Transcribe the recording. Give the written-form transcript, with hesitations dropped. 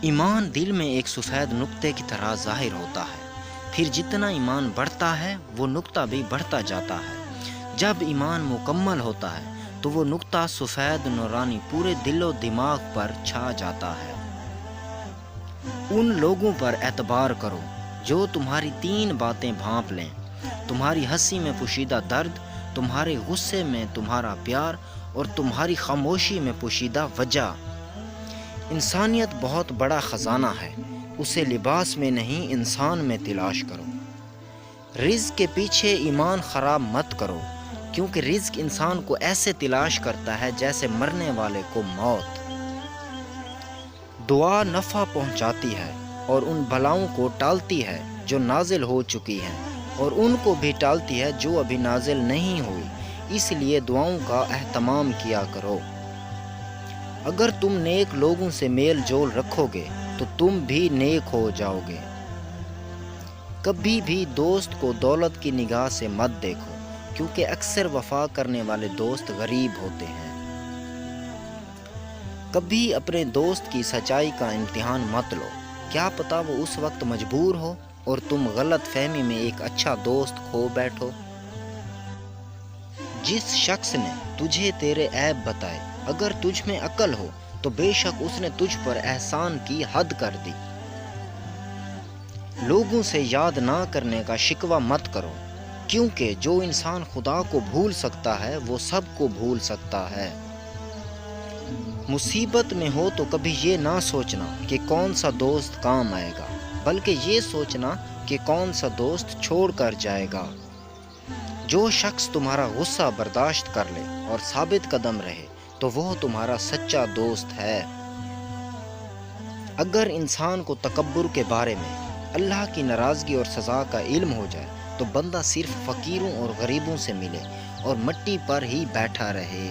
ایمان دل میں ایک سفید نقطے کی طرح ظاہر ہوتا ہے، پھر جتنا ایمان بڑھتا ہے وہ نقطہ بھی بڑھتا جاتا ہے۔ جب ایمان مکمل ہوتا ہے تو وہ نقطہ سفید نورانی پورے دل و دماغ پر چھا جاتا ہے۔ ان لوگوں پر اعتبار کرو جو تمہاری 3 باتیں بھانپ لیں، تمہاری ہنسی میں پوشیدہ درد، تمہارے غصے میں تمہارا پیار اور تمہاری خاموشی میں پوشیدہ وجہ۔ انسانیت بہت بڑا خزانہ ہے، اسے لباس میں نہیں انسان میں تلاش کرو۔ رزق کے پیچھے ایمان خراب مت کرو، کیونکہ رزق انسان کو ایسے تلاش کرتا ہے جیسے مرنے والے کو موت۔ دعا نفع پہنچاتی ہے اور ان بلاؤں کو ٹالتی ہے جو نازل ہو چکی ہیں، اور ان کو بھی ٹالتی ہے جو ابھی نازل نہیں ہوئی، اس لیے دعاؤں کا اہتمام کیا کرو۔ اگر تم نیک لوگوں سے میل جول رکھو گے تو تم بھی نیک ہو جاؤ گے۔ کبھی بھی دوست کو دولت کی نگاہ سے مت دیکھو، کیونکہ اکثر وفا کرنے والے دوست غریب ہوتے ہیں۔ کبھی اپنے دوست کی سچائی کا امتحان مت لو، کیا پتہ وہ اس وقت مجبور ہو اور تم غلط فہمی میں ایک اچھا دوست کھو بیٹھو۔ جس شخص نے تجھے تیرے عیب بتائے، اگر تجھ میں عقل ہو تو بے شک اس نے تجھ پر احسان کی حد کر دی۔ لوگوں سے یاد نہ کرنے کا شکوہ مت کرو، کیونکہ جو انسان خدا کو بھول سکتا ہے وہ سب کو بھول سکتا ہے۔ مصیبت میں ہو تو کبھی یہ نہ سوچنا کہ کون سا دوست کام آئے گا، بلکہ یہ سوچنا کہ کون سا دوست چھوڑ کر جائے گا۔ جو شخص تمہارا غصہ برداشت کر لے اور ثابت قدم رہے تو وہ تمہارا سچا دوست ہے۔ اگر انسان کو تکبر کے بارے میں اللہ کی ناراضگی اور سزا کا علم ہو جائے تو بندہ صرف فقیروں اور غریبوں سے ملے اور مٹی پر ہی بیٹھا رہے۔